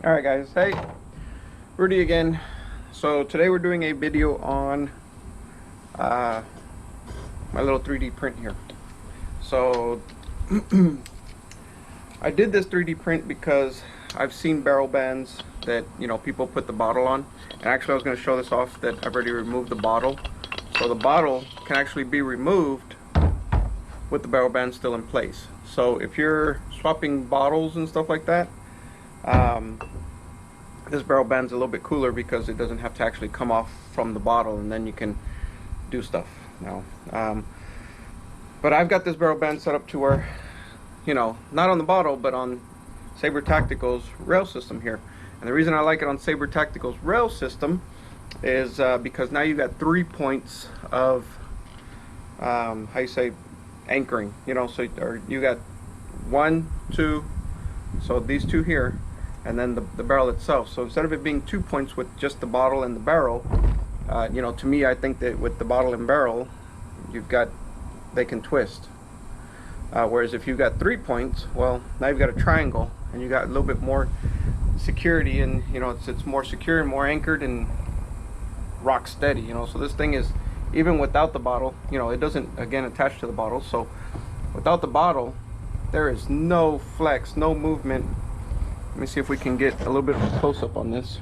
Alright guys, hey, Rudy again. So today we're doing a video on my little 3D print here. So I did this 3D print because I've seen barrel bands that, you know, people put the bottle on. And actually I was going to show this off that I've already removed the bottle. So the bottle can actually be removed with the barrel band still in place. So if you're swapping bottles and stuff like that, this barrel band's a little bit cooler because it doesn't have to actually come off from the bottle, and then you can do stuff now. But I've got this barrel band set up to where, you know, not on the bottle but on Saber Tactical's rail system here. And the reason I like it on Saber Tactical's rail system is because now you got 3 points of how you say, anchoring, you know. So or you got 1, 2, so these two here, and then the barrel itself. So instead of it being 2 points with just the bottle and the barrel, you know, to me, I think that with the bottle and barrel, they can twist. Whereas if you've got 3 points, well, now you've got a triangle, and you got a little bit more security, and you know, it's more secure and more anchored and rock steady, you know. So this thing is, even without the bottle, you know, it doesn't again attach to the bottle. So without the bottle, there is no flex, no movement. Let me see if we can get a little bit of a close-up on this.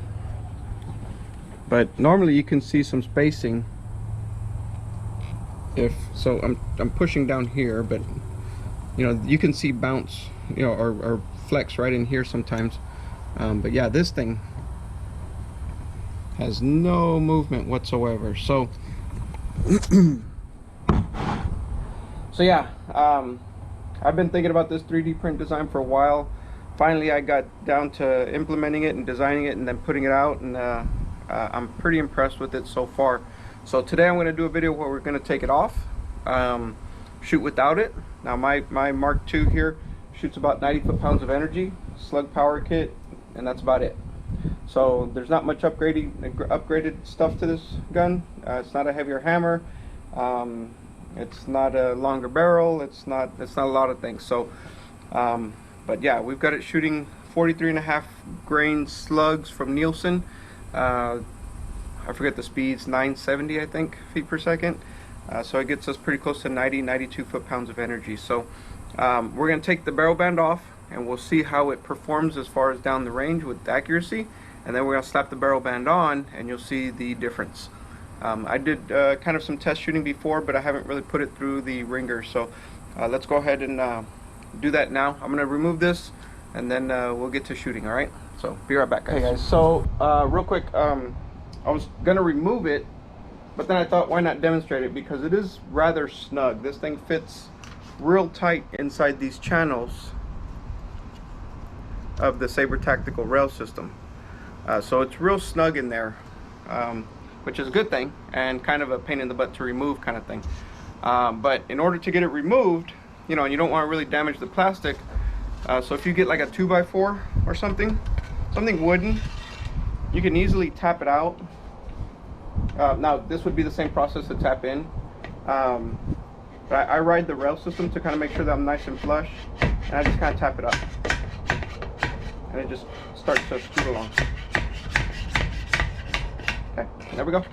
But normally you can see some spacing. So I'm pushing down here, but you know, you can see bounce, you know, or flex right in here sometimes. But yeah, this thing has no movement whatsoever. So so yeah, I've been thinking about this 3D print design for a while. Finally I got down to implementing it and designing it and then putting it out, and I'm pretty impressed with it so far. So today I'm going to do a video where we're going to take it off, shoot without it. Now my Mark II here shoots about 90 foot-pounds of energy, slug power kit, and that's about it. So there's not much upgraded stuff to this gun. It's not a heavier hammer, it's not a longer barrel, it's not a lot of things. So but yeah, we've got it shooting 43.5 grain slugs from Nielsen. I forget the speeds, 970 I think feet per second. So it gets us pretty close to 92 foot-pounds of energy. So we're going to take the barrel band off and we'll see how it performs as far as down the range with accuracy, and then we're going to slap the barrel band on and you'll see the difference. I did kind of some test shooting before, but I haven't really put it through the ringer. So let's go ahead and do that now. I'm going to remove this and then we'll get to shooting. All right, so be right back, guys. Hey guys, so real quick, I was going to remove it, but then I thought, why not demonstrate it, because it is rather snug. This thing fits real tight inside these channels of the Saber Tactical rail system. So it's real snug in there, which is a good thing and kind of a pain in the butt to remove kind of thing. But in order to get it removed, you know, and you don't want to really damage the plastic, so if you get like a 2x4 or something wooden, you can easily tap it out. Now this would be the same process to tap in, but I ride the rail system to kind of make sure that I'm nice and flush, and I just kind of tap it up and it just starts to scoot along. Okay, there we go.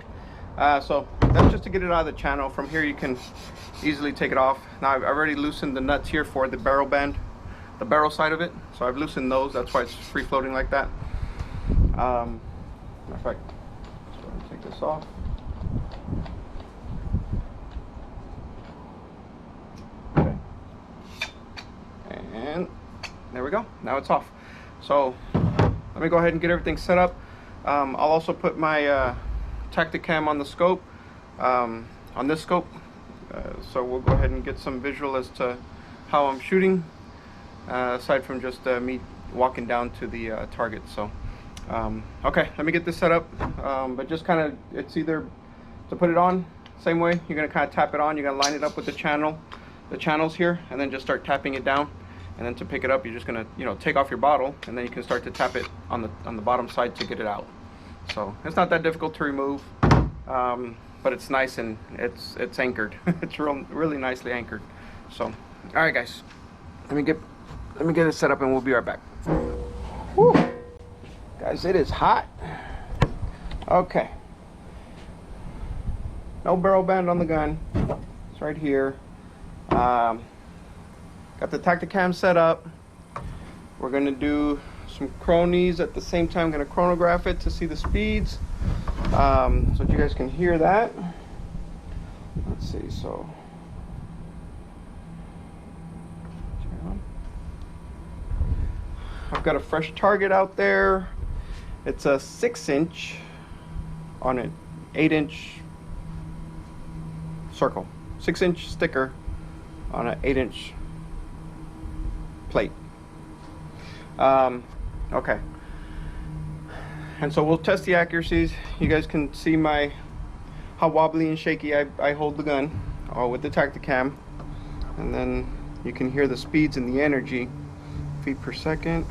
So that's just to get it out of the channel. From here you can easily take it off. Now I've already loosened the nuts here for the barrel band, the barrel side of it, so I've loosened those. That's why it's free floating like that. Matter of fact, let's go ahead and take this off. Okay, and there we go. Now it's off. So let me go ahead and get everything set up. I'll also put my Tacticam on the scope, on this scope, so we'll go ahead and get some visual as to how I'm shooting, aside from just me walking down to the target. So okay, let me get this set up, but just kind of, it's either to put it on same way, you're going to kind of tap it on, you're going to line it up with the channels here, and then just start tapping it down. And then to pick it up, you're just going to, you know, take off your bottle, and then you can start to tap it on the bottom side to get it out. So it's not that difficult to remove, but it's nice and it's anchored. It's really nicely anchored. So all right guys, let me get it set up and we'll be right back. Woo. Guys, it is hot. Okay. No barrel band on the gun. It's right here. Got the Tacticam set up. We're gonna do some cronies at the same time. I'm gonna chronograph it to see the speeds, so that you guys can hear that. Let's see. So I've got a fresh target out there. It's a 6-inch on an 8-inch circle. 6-inch sticker on an 8-inch plate. Okay. And so we'll test the accuracies. You guys can see how wobbly and shaky I hold the gun with the Tacticam. And then you can hear the speeds and the energy, feet per second.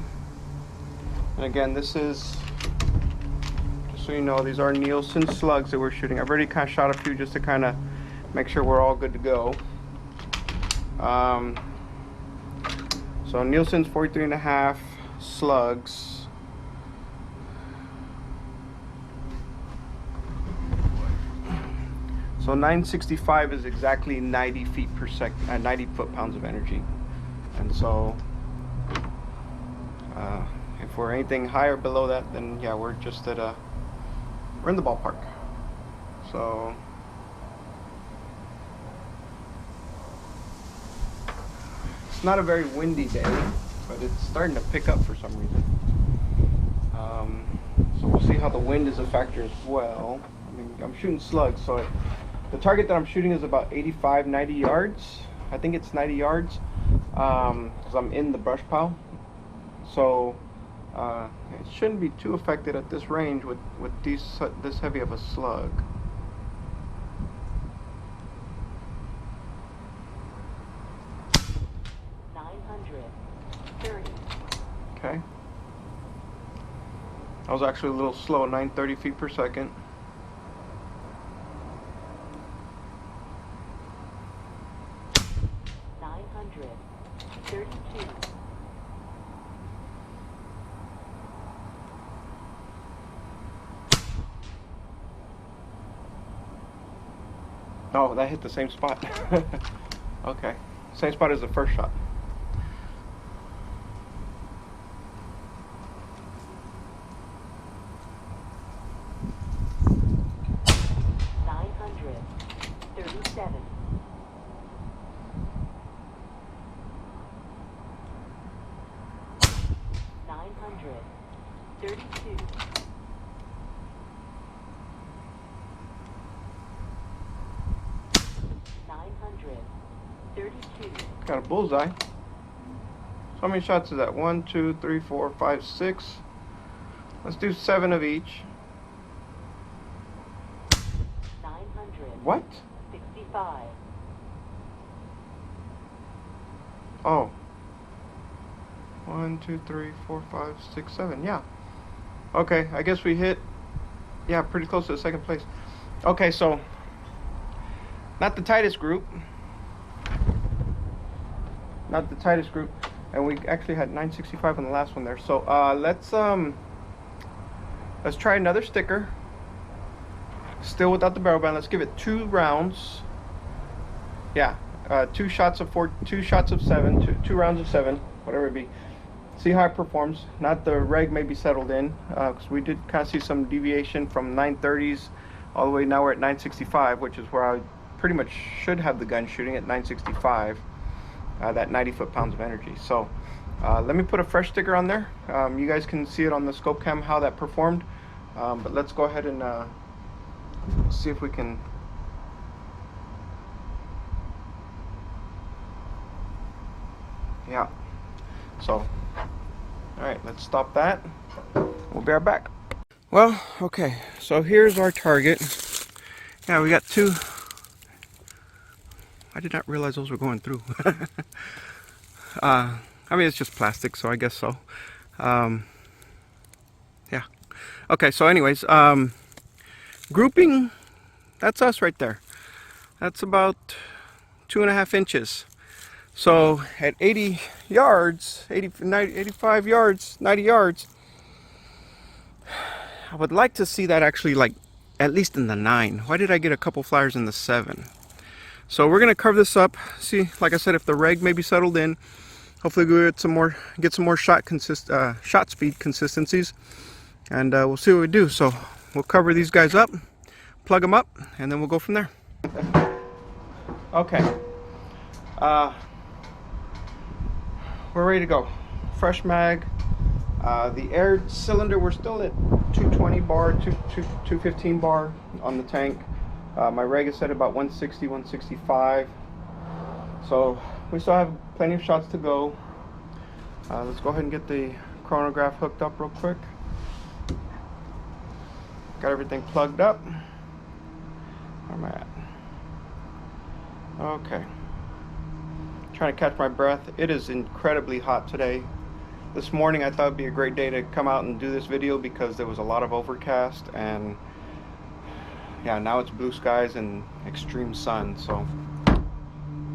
And again, this is, just so you know, these are Nielsen slugs that we're shooting. I've already kind of shot a few just to kind of make sure we're all good to go. So Nielsen's 43.5 slugs. So 965 is exactly 90 feet per second, 90 foot-pounds of energy. And so if we're anything higher below that, then yeah, we're just at we're in the ballpark. So it's not a very windy day, but it's starting to pick up for some reason. So we'll see how the wind is a factor as well. I mean, I'm shooting slugs, so the target that I'm shooting is about 85, 90 yards. I think it's 90 yards, because I'm in the brush pile. So it shouldn't be too affected at this range with this heavy of a slug. Okay. I was actually a little slow, 930 feet per second. Oh, that hit the same spot. Okay. Same spot as the first shot. Got a bullseye. So how many shots is that? 1, 2, 3, 4, 5, 6. Let's do 7 of each. 900. What? 65. Oh. 1, 2, 3, 4, 5, 6, 7. Yeah. Okay, I guess we hit, yeah, pretty close to the second place. Okay, so not the tightest group. Not the tightest group, and we actually had 965 on the last one there. So let's try another sticker. Still without the barrel band. Let's give it 2 rounds. Yeah, 2 shots of 4, 2 shots of 7, 2 rounds of 7, whatever it be. See how it performs. Not the reg may be settled in, because we did kind of see some deviation from 930s all the way. Now we're at 965, which is where I pretty much should have the gun shooting at 965. That 90 foot-pounds of energy. So let me put a fresh sticker on there. You guys can see it on the scope cam how that performed, but let's go ahead and see if we can. Yeah, so all right, let's stop that. We'll be right back. Well, okay, so here's our target. Yeah, we got 2. I did not realize those were going through. I mean, it's just plastic, so I guess so. Yeah. Okay, so anyways, grouping, that's us right there. That's about 2.5 inches. So at 80 yards, 85 yards, 90 yards, I would like to see that actually, like, at least in the 9. Why did I get a couple flyers in the 7? So we're gonna carve this up. See, like I said, if the reg maybe settled in, hopefully we'll get some more shot speed consistencies, and we'll see what we do. So we'll cover these guys up, plug them up, and then we'll go from there. Okay. We're ready to go. Fresh mag. The air cylinder, we're still at 220 bar, 215 bar on the tank. My reg is set at about 160, 165. So we still have plenty of shots to go. Let's go ahead and get the chronograph hooked up real quick. Got everything plugged up. Where am I at? Okay. Trying to catch my breath. It is incredibly hot today. This morning I thought it'd be a great day to come out and do this video because there was a lot of overcast, and yeah, now it's blue skies and extreme sun. So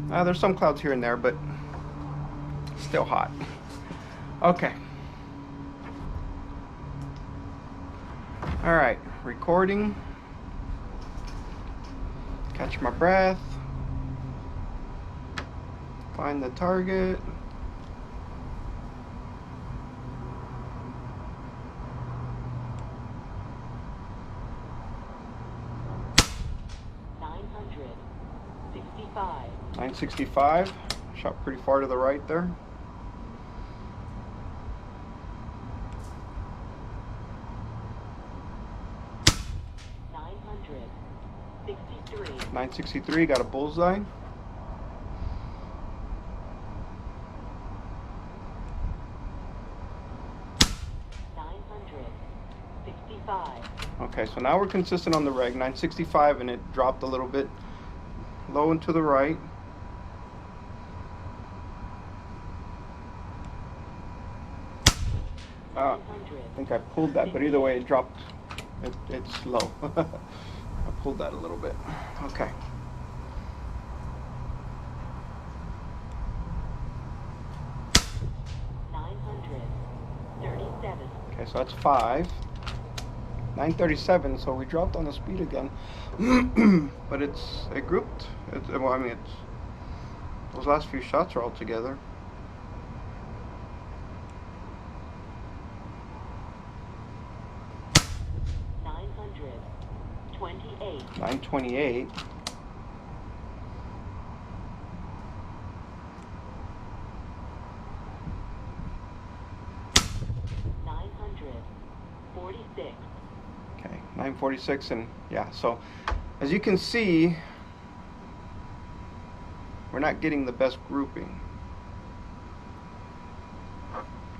there's some clouds here and there, but still hot. Okay. All right, recording. Catch my breath. Find the target. .965. Shot pretty far to the right there. 963. Got a bullseye. 965. Okay, so now we're consistent on the reg. 965, and it dropped a little bit low and to the right. I think I pulled that, but either way it dropped. It's low. I pulled that a little bit. Okay. Okay, so that's 5. 937, so we dropped on the speed again. But it grouped. Well, I mean, those last few shots are all together. $928. 928. Okay, 946, and yeah, so as you can see, we're not getting the best grouping.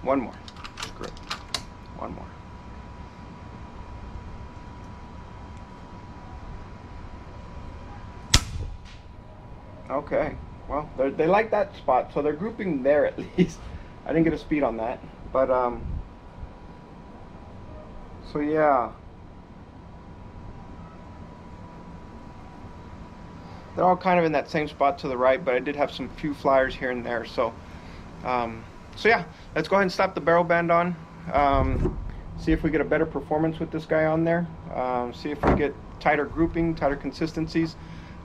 One more. Great. One more. Okay, well, they like that spot, so they're grouping there at least. I didn't get a speed on that, but so yeah, they're all kind of in that same spot to the right, but I did have some few flyers here and there. So so yeah, let's go ahead and slap the barrel band on, see if we get a better performance with this guy on there, see if we get tighter grouping, tighter consistencies.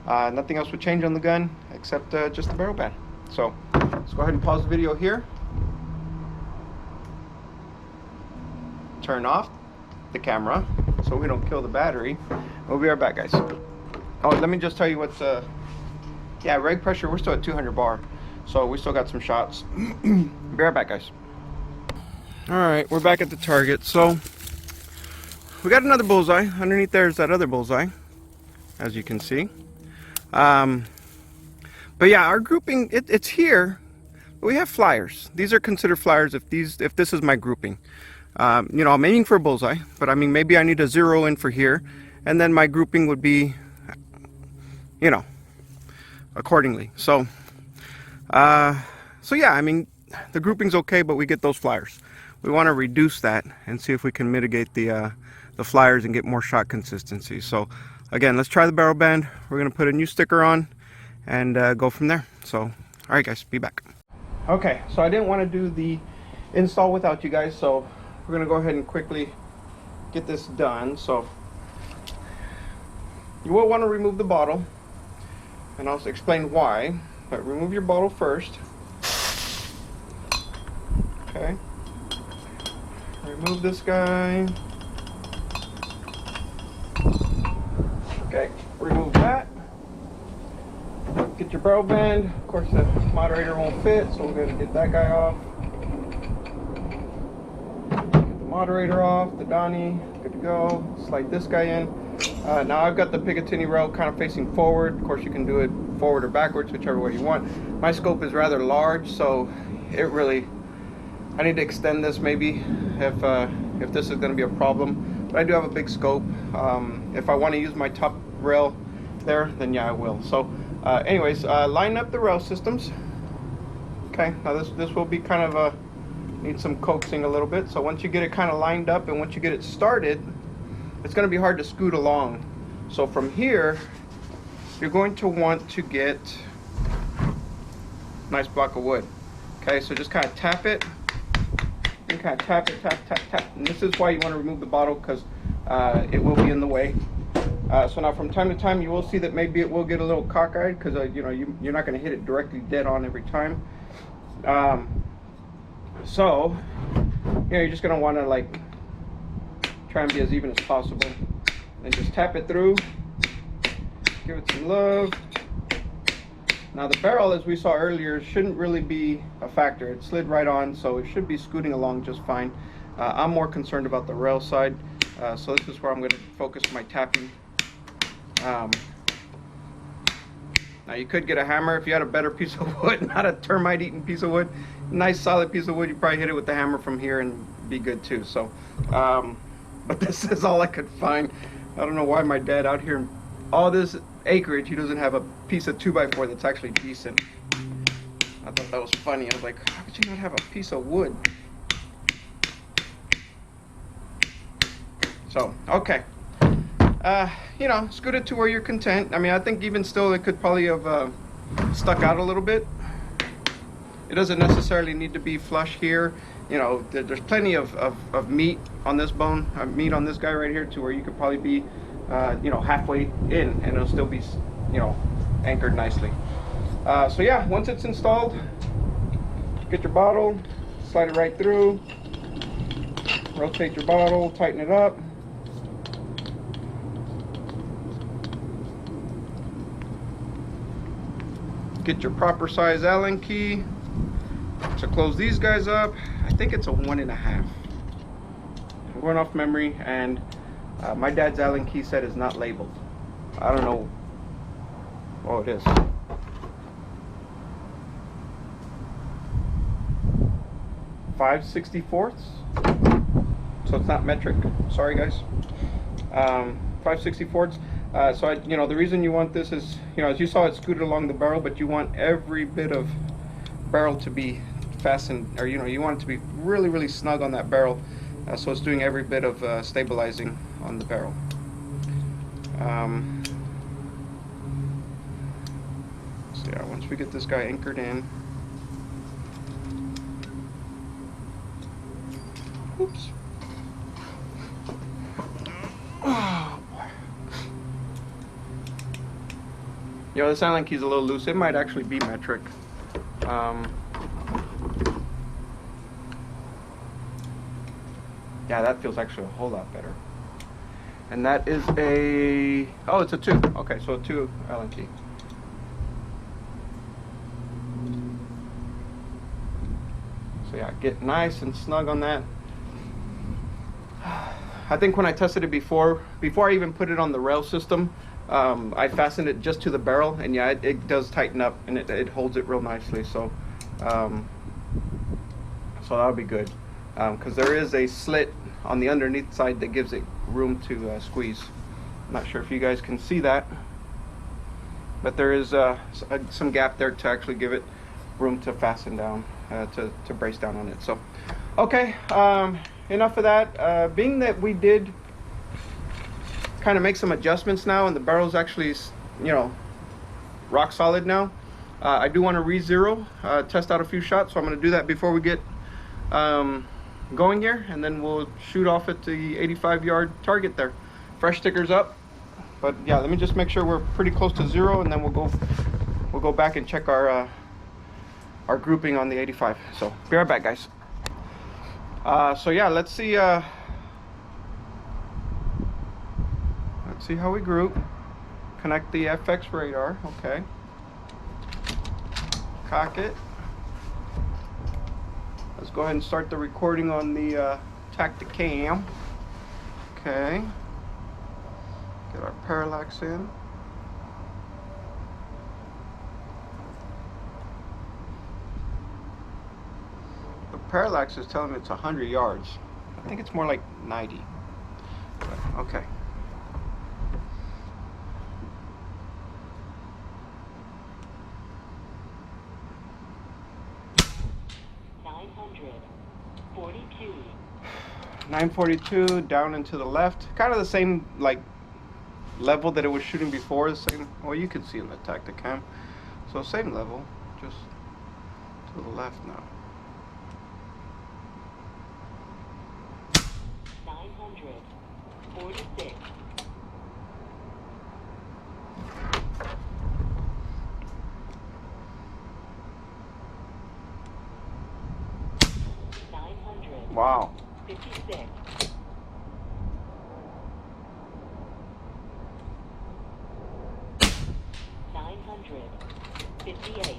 Nothing else would change on the gun except just the barrel band. So let's go ahead and pause the video here, turn off the camera so we don't kill the battery. We'll be right back, guys. Oh, let me just tell you what's yeah, reg pressure, we're still at 200 bar, so we still got some shots. Be right back, guys. All right, we're back at the target. So we got another bullseye. Underneath there is that other bullseye, as you can see. But yeah, our grouping, it's here. We have flyers. These are considered flyers if this is my grouping. You know, I'm aiming for a bullseye, but I mean, maybe I need to zero in for here, and then my grouping would be, you know, accordingly. So so yeah, I mean, the grouping's okay, but we get those flyers. We want to reduce that and see if we can mitigate the flyers and get more shot consistency. So again, let's try the barrel band. We're gonna put a new sticker on and go from there. So all right, guys, be back. Okay, so I didn't want to do the install without you guys, so we're gonna go ahead and quickly get this done. So you will want to remove the bottle, and I'll explain why. But remove your bottle first. Okay. Remove this guy. Okay, remove that. Get your barrel band. Of course, the moderator won't fit, so we're going to get that guy off. Get the moderator off, the Donnie, good to go. Slide this guy in. Now I've got the Picatinny rail kind of facing forward. Of course, you can do it forward or backwards, whichever way you want. My scope is rather large, so I need to extend this maybe if this is going to be a problem. But I do have a big scope. If I want to use my top rail there, then yeah, I will. So anyways, line up the rail systems. Okay, now this will be kind of need some coaxing a little bit. So once you get it kind of lined up and once you get it started, it's going to be hard to scoot along. So from here, you're going to want to get a nice block of wood. Okay, so just kind of tap it. And kind of tap it, tap, tap, tap. And this is why you want to remove the bottle, because it will be in the way. So now from time to time you will see that maybe it will get a little cockeyed, because you know, you're not going to hit it directly dead on every time. So you know, you're just going to want to like try and be as even as possible, and just tap it through, give it some love. Now the barrel, as we saw earlier, shouldn't really be a factor. It slid right on, so it should be scooting along just fine. I'm more concerned about the rail side, so this is where I'm going to focus my tapping. Now you could get a hammer if you had a better piece of wood, not a termite-eating piece of wood. Nice solid piece of wood, you probably hit it with the hammer from here and be good too. So, but this is all I could find. I don't know why my dad out here in all this acreage, he doesn't have a piece of 2x4 that's actually decent. I thought that was funny. I was like, how could you not have a piece of wood? So, okay. You know, scoot it to where you're content. I mean, I think even still it could probably have stuck out a little bit. It doesn't necessarily need to be flush here. You know, there's plenty of meat on this bone, meat on this guy right here, to where you could probably be you know, halfway in and it'll still be, you know, anchored nicely. So yeah, once it's installed, get your bottle, slide it right through, rotate your bottle, tighten it up. Get your proper size Allen key to close these guys up. I think it's a 1.5. I'm going off memory, and my dad's Allen key set is not labeled. I don't know. Oh, it is. Five 64ths. So it's not metric. Sorry, guys. 5 64ths. So you know, the reason you want this is, you know, as you saw, it scooted along the barrel, but you want every bit of barrel to be fastened, or you know, you want it to be really, really snug on that barrel. So it's doing every bit of stabilizing on the barrel. So yeah, once we get this guy anchored in, oops. Oh boy. You know, this Allen key is a little loose. It might actually be metric. Yeah, that feels actually a whole lot better. And that is a, oh, it's a 2. Okay, so a 2 Allen key. So yeah, get nice and snug on that. I think when I tested it before I even put it on the rail system, I fastened it just to the barrel, and yeah, it does tighten up, and it holds it real nicely. So, so that'll be good. Because there is a slit on the underneath side that gives it room to squeeze. I'm not sure if you guys can see that, but there is some gap there to actually give it room to fasten down, to brace down on it. So, okay, enough of that. Being that we did kind of make some adjustments now, and the barrel's actually, you know, rock solid now, I do want to re-zero, test out a few shots, so I'm going to do that before we get going here, and then we'll shoot off at the 85-yard target there. Fresh stickers up, but yeah, let me just make sure we're pretty close to zero, and then we'll go back and check our grouping on the 85. So be right back, guys. So yeah, let's see how we group. Connect the FX radar. Okay. Cock it. Let's go ahead and start the recording on the Tacticam. Okay. Get our parallax in. The parallax is telling me it's 100 yards. I think it's more like 90. But, okay. $942. 942 down and to the left. Kind of the same like level that it was shooting before. The same. Well, you can see in the Tacticam. So same level, just to the left now. 946. Wow. 56. 958.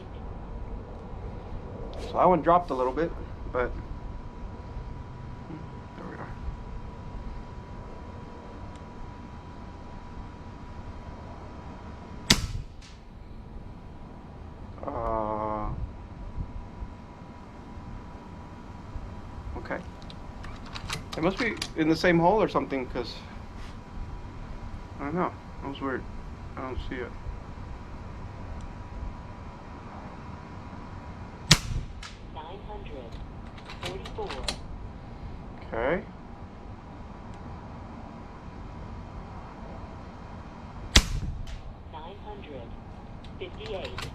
So that one dropped a little bit, but there we are. Okay. It must be in the same hole or something, because I don't know. That was weird. I don't see it. Okay. 958.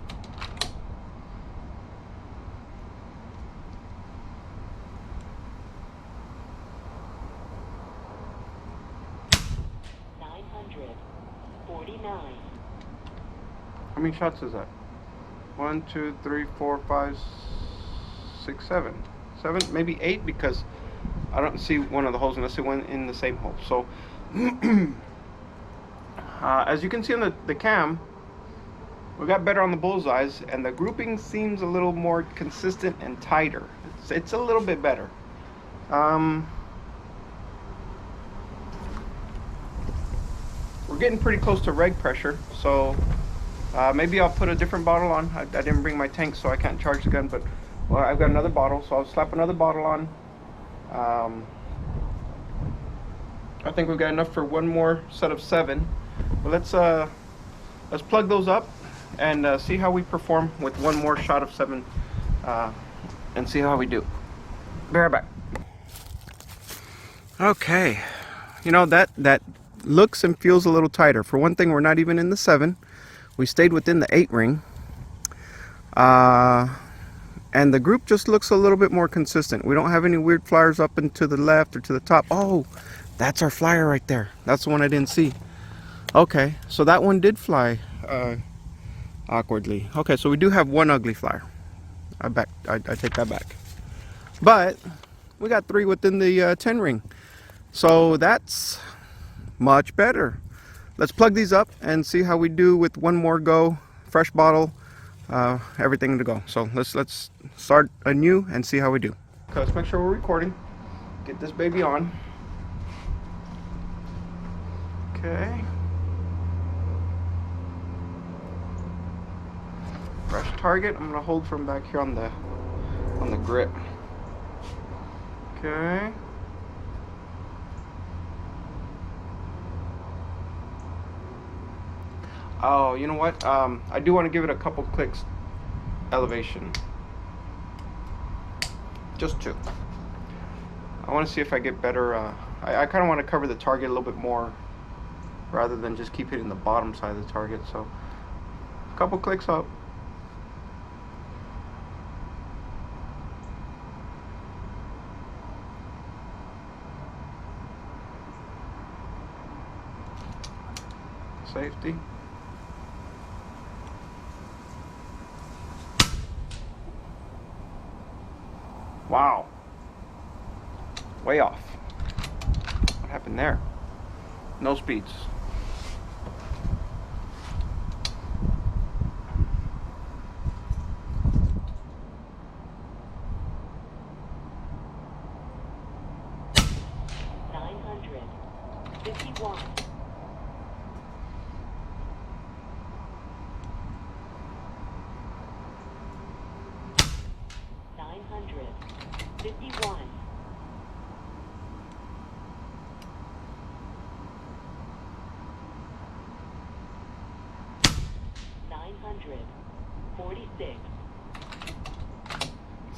How many shots is that? 1, 2, 3, 4, 5, 6, 7. 7, maybe 8, because I don't see one of the holes unless it went in the same hole. So, as you can see on the cam, we got better on the bullseyes, and the grouping seems a little more consistent and tighter. It's a little bit better. We're getting pretty close to reg pressure, so maybe I'll put a different bottle on. I didn't bring my tank, so I can't charge the gun, but well, I've got another bottle, so I'll slap another bottle on. I think we've got enough for one more set of 7. But let's plug those up and see how we perform with one more shot of 7, and see how we do. Be right back. Okay, you know, that looks and feels a little tighter. For one thing, we're not even in the 7. We stayed within the 8 ring. And the group just looks a little bit more consistent. We don't have any weird flyers up and to the left or to the top. Oh, that's our flyer right there. That's the one I didn't see. Okay, so that one did fly awkwardly. Okay, so we do have one ugly flyer. I take that back. But we got 3 within the 10 ring. So that's much better. Let's plug these up and see how we do with one more go. Fresh bottle, everything to go. So let's start anew and see how we do. Okay, let's make sure we're recording. Get this baby on. Okay. Fresh target. I'm gonna hold from back here on the grip. Okay. Oh, you know what? I do want to give it a couple clicks elevation. Just 2. I want to see if I get better. I kind of want to cover the target a little bit more rather than just keep hitting the bottom side of the target. So, a couple clicks up. safety. Wow. Way off. What happened there? No speeds.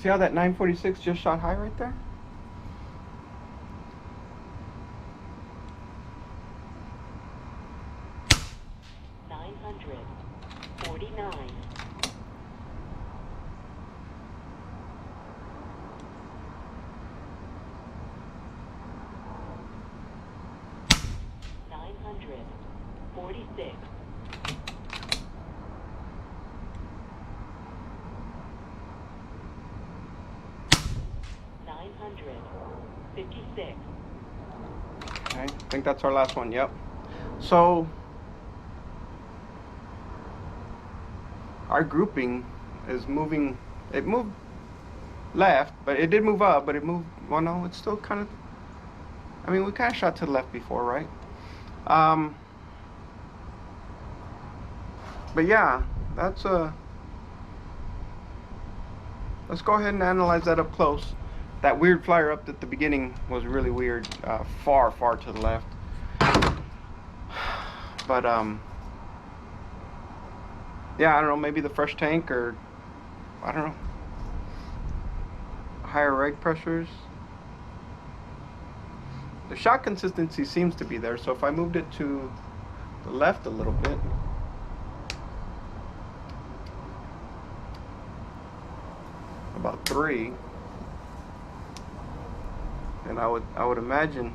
See how that 946 just shot high right there? Okay, I think that's our last one, yep. So, our grouping is moving, it moved left, but it did move up, but it moved, well no, it's still kind of, I mean, we kind of shot to the left before, right? But yeah, that's let's go ahead and analyze that up close. That weird flyer up at the beginning was really weird, far to the left. But yeah, I don't know, maybe the fresh tank, or I don't know, higher reg pressures. The shot consistency seems to be there, so if I moved it to the left a little bit, about 3, and I would imagine.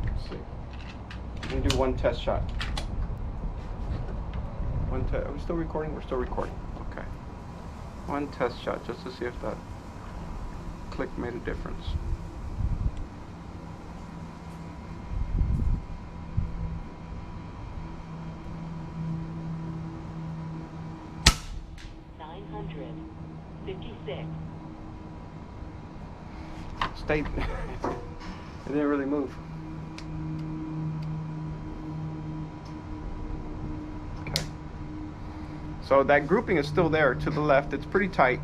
Let's see. Let me do one test shot. Are we still recording? We're still recording. Okay. One test shot just to see if that click made a difference. Stayed. It didn't really move. Okay. So that grouping is still there to the left. It's pretty tight.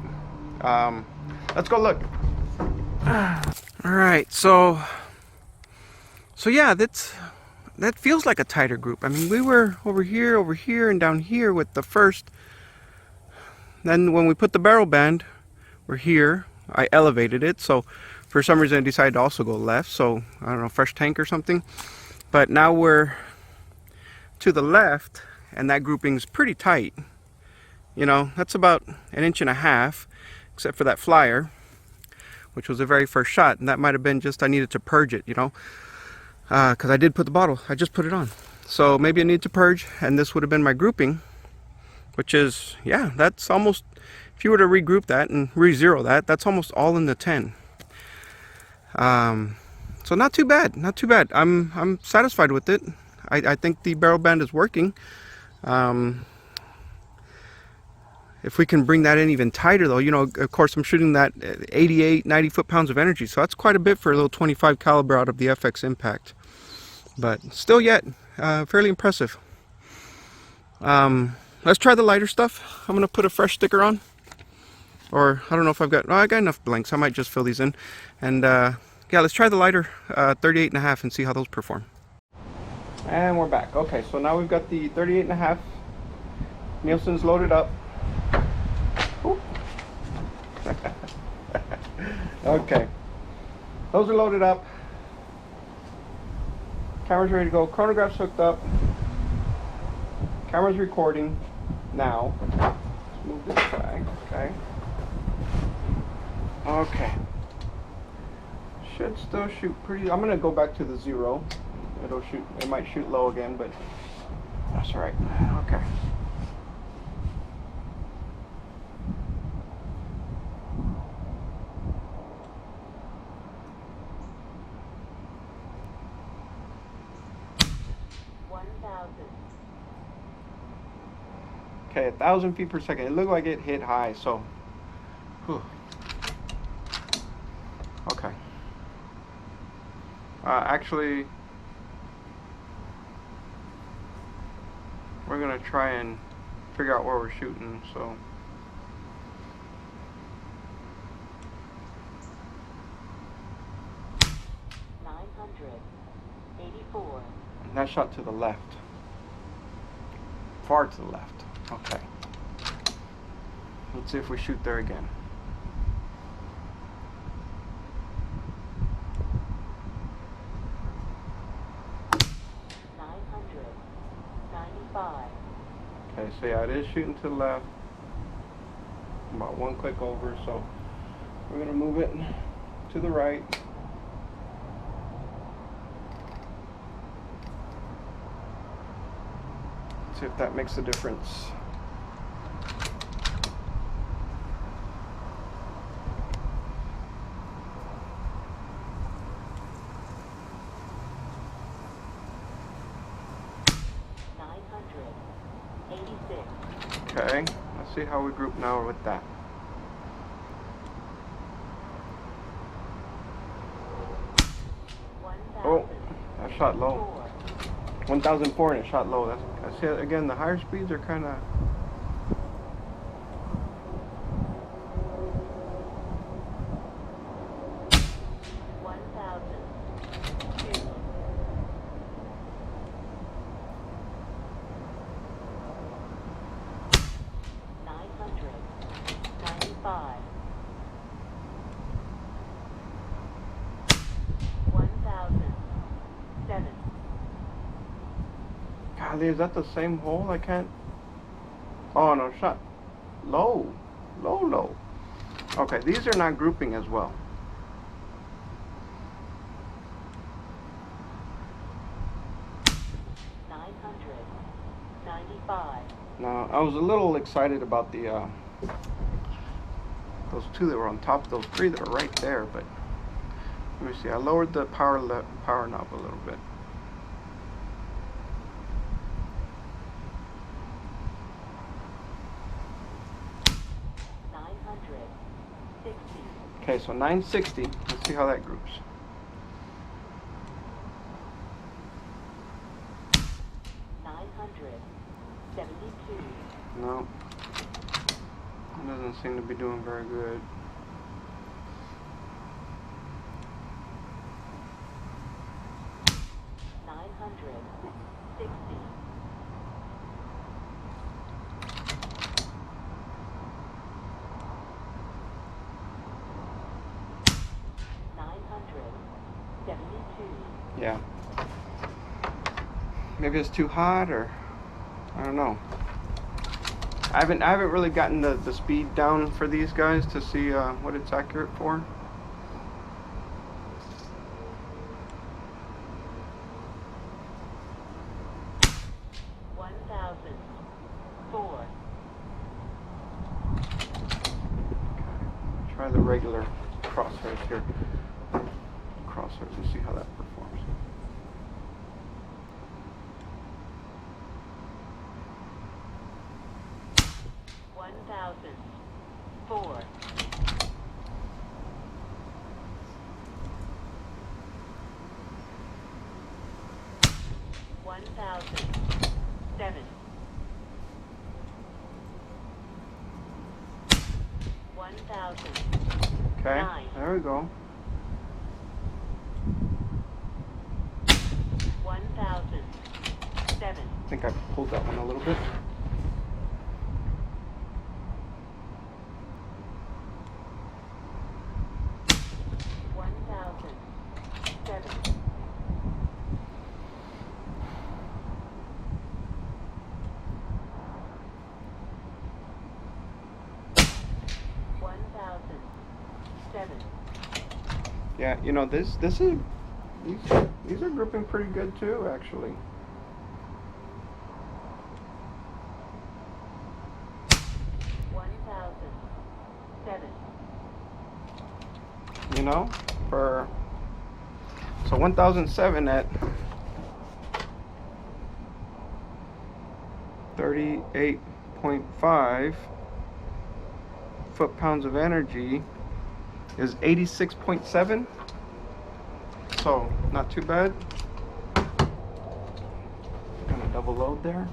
Let's go look. All right. So yeah, that feels like a tighter group. I mean, we were over here, and down here with the first. Then when we put the barrel band, we're here. I elevated it, so for some reason I decided to also go left. So I don't know, fresh tank or something. But now we're to the left, and that grouping's pretty tight. You know, that's about 1.5 inches, except for that flyer, which was the very first shot, and that might have been just I needed to purge it, you know, because I did put the bottle. I just put it on, so maybe I need to purge, and this would have been my grouping, which is, yeah, that's almost. If you were to regroup that and re-zero that, that's almost all in the 10. So not too bad, not too bad. I'm satisfied with it. I think the barrel band is working. If we can bring that in even tighter though, you know, of course I'm shooting that 88, 90 foot-pounds of energy, so that's quite a bit for a little 25 caliber out of the FX Impact. But still yet, fairly impressive. Let's try the lighter stuff. I'm gonna put a fresh sticker on. Or I don't know if I got enough blanks. I might just fill these in. And yeah, let's try the lighter 38.5 and see how those perform. And we're back. Okay, so now we've got the 38.5. Nielsen's loaded up. Okay, those are loaded up. Camera's ready to go. Chronograph's hooked up. Camera's recording now. Let's move this back. Okay. Okay. Should still shoot pretty. I'm gonna go back to the 0 It might shoot low again, but that's all right. Okay. Okay, 1,000 feet per second. It looked like it hit high, so. Whew. Okay. Actually, we're gonna try and figure out where we're shooting, so. 984. And that shot to the left. Far to the left. Okay. Let's see if we shoot there again. Okay, so yeah, it is shooting to the left. About one click over, so we're gonna move it to the right. See if that makes a difference. Okay, let's see how we group now with that. Oh, that shot low. 1,004 and it shot low. That's it. Again, the higher speeds are kind of. Golly, is that the same hole? I can't. Oh no, shot low, low. Okay, these are not grouping as well. Now, I was a little excited about the those two that were on top, those three that are right there, but let me see. I lowered the power knob a little bit. Okay, so 960. Let's see how that groups. No, it doesn't seem to be doing very good. Yeah. Maybe it's too hot, or I don't know. I haven't really gotten the speed down for these guys to see what it's accurate for. Try the regular crosshairs here. Crosshairs and see how that performs. Four. Seven. 1,000. Okay, 9. there we go. 1,007. I think I pulled that one a little bit. Yeah, you know, this is These are grouping pretty good too, actually. $1,007. You know, for so 1,007 at 38.5 foot-pounds of energy is 86.7. So not too bad. Gonna double load there.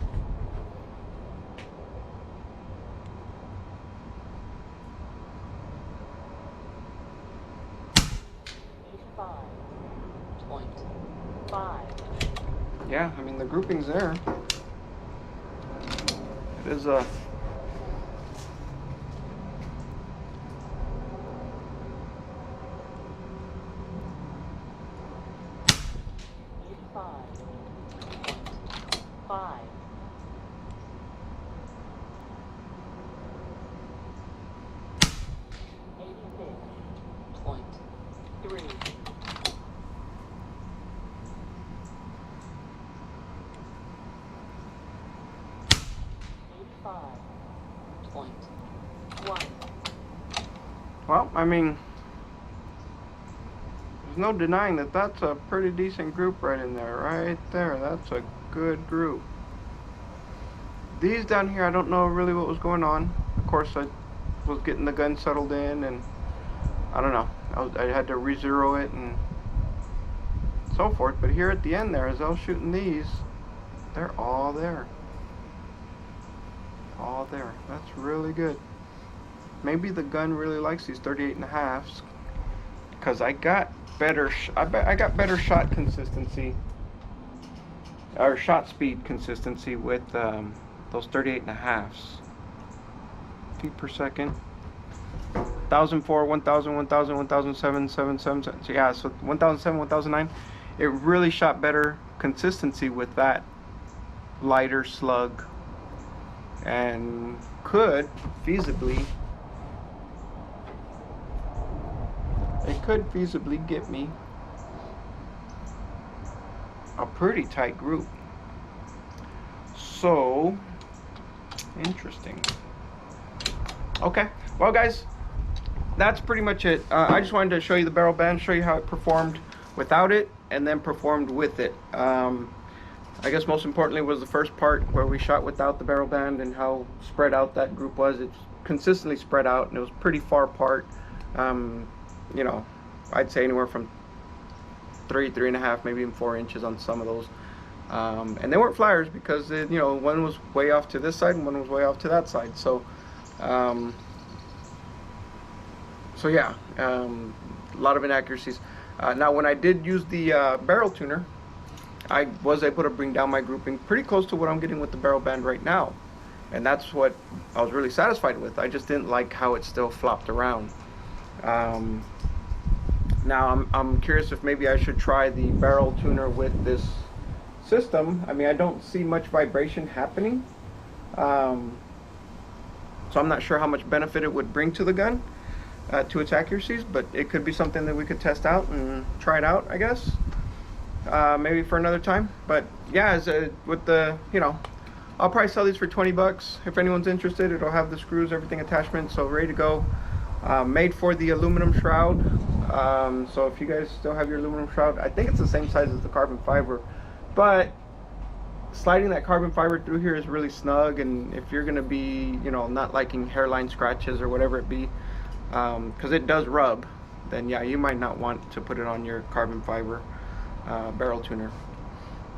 Yeah, I mean the grouping's there. It is a well, I mean, there's no denying that that's a pretty decent group right in there, right there. That's a good group. These down here, I don't know really what was going on. Of course, I was getting the gun settled in, and I don't know. I had to re-zero it and so forth. But here at the end there, as I was shooting these, they're all there. All there. That's really good. Maybe the gun really likes these 38.5s, because I got better. I got better shot consistency, or shot speed consistency with those 38.5s. Feet per second. 1,004, 1,000, 1,000, 1,007, 777. So yeah, so 1,007, 1,009. It really shot better consistency with that lighter slug, and could feasibly. It could feasibly get me a pretty tight group. So, interesting. Okay, well guys, that's pretty much it. I just wanted to show you the barrel band, show you how it performed without it, and then performed with it. I guess most importantly was the first part where we shot without the barrel band and how spread out that group was. It's consistently spread out, and it was pretty far apart. You know, I'd say anywhere from 3.5, maybe even 4 inches on some of those. And they weren't flyers because you know, one was way off to this side and one was way off to that side. So, so yeah, a lot of inaccuracies. Now, when I did use the barrel tuner, I was able to bring down my grouping pretty close to what I'm getting with the barrel band right now, and that's what I was really satisfied with. I just didn't like how it still flopped around. Now I'm curious if maybe I should try the barrel tuner with this system. I mean, I don't see much vibration happening, so I'm not sure how much benefit it would bring to the gun, to its accuracies, but it could be something that we could test out and try it out, I guess, maybe for another time. But yeah, with the, you know, I'll probably sell these for 20 bucks. If anyone's interested, it'll have the screws, everything, attachment, so ready to go. Made for the aluminum shroud. So if you guys still have your aluminum shroud, I think it's the same size as the carbon fiber, but sliding that carbon fiber through here is really snug. And if you're gonna be, you know, not liking hairline scratches or whatever it be, because it does rub, then yeah, you might not want to put it on your carbon fiber barrel tuner.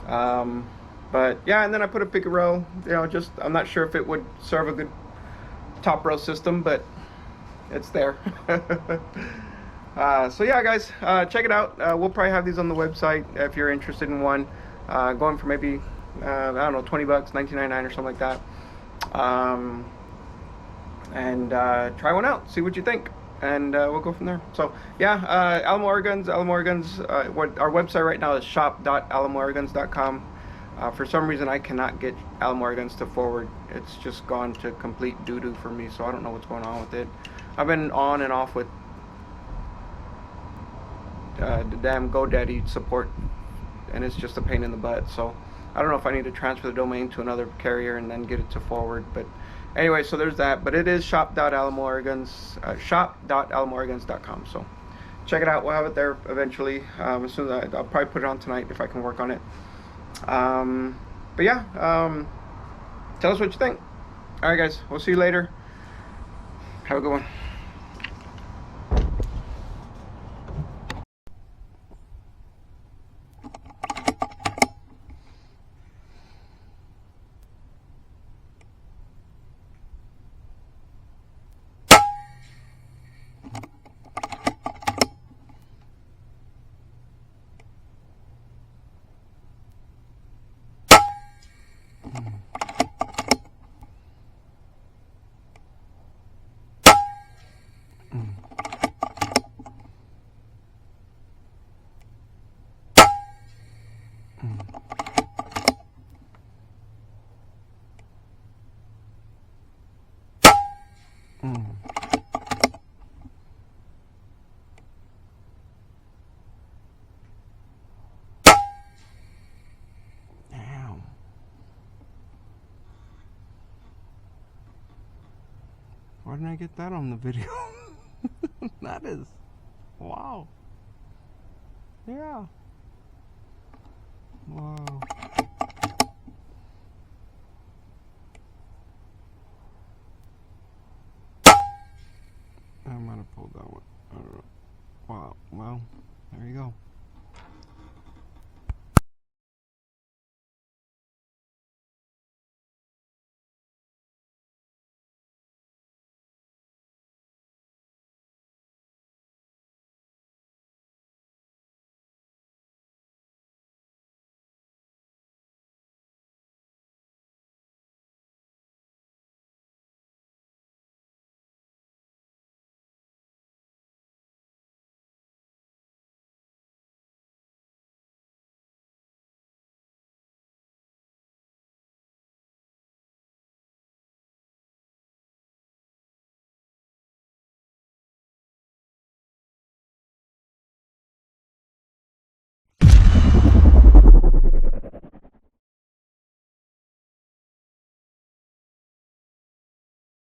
But yeah, and then I put a picket rail, you know, just, I'm not sure if it would serve a good top rail system, but it's there. So yeah, guys, check it out. We'll probably have these on the website if you're interested in one, going for maybe I don't know, 20 bucks, $19.99 or something like that. And try one out, see what you think, and we'll go from there. So yeah, Alamo Air Guns. Our website right now is shop.alamoairguns.com. For some reason, I cannot get Alamo Air Guns to forward. It's just gone to complete doo-doo for me, so I don't know what's going on with it. I've been on and off with the damn GoDaddy support, and it's just a pain in the butt. So I don't know if I need to transfer the domain to another carrier and then get it to forward. But anyway, so there's that. But it is shop.alamoorgans.com. So check it out. We'll have it there eventually. As soon as I'll probably put it on tonight if I can work on it. But yeah, tell us what you think. All right, guys. We'll see you later. Have a good one. Damn. Why didn't I get that on the video? That is... wow. Yeah. Wow. I might have pulled that one. I don't know. Wow. Well, there you go.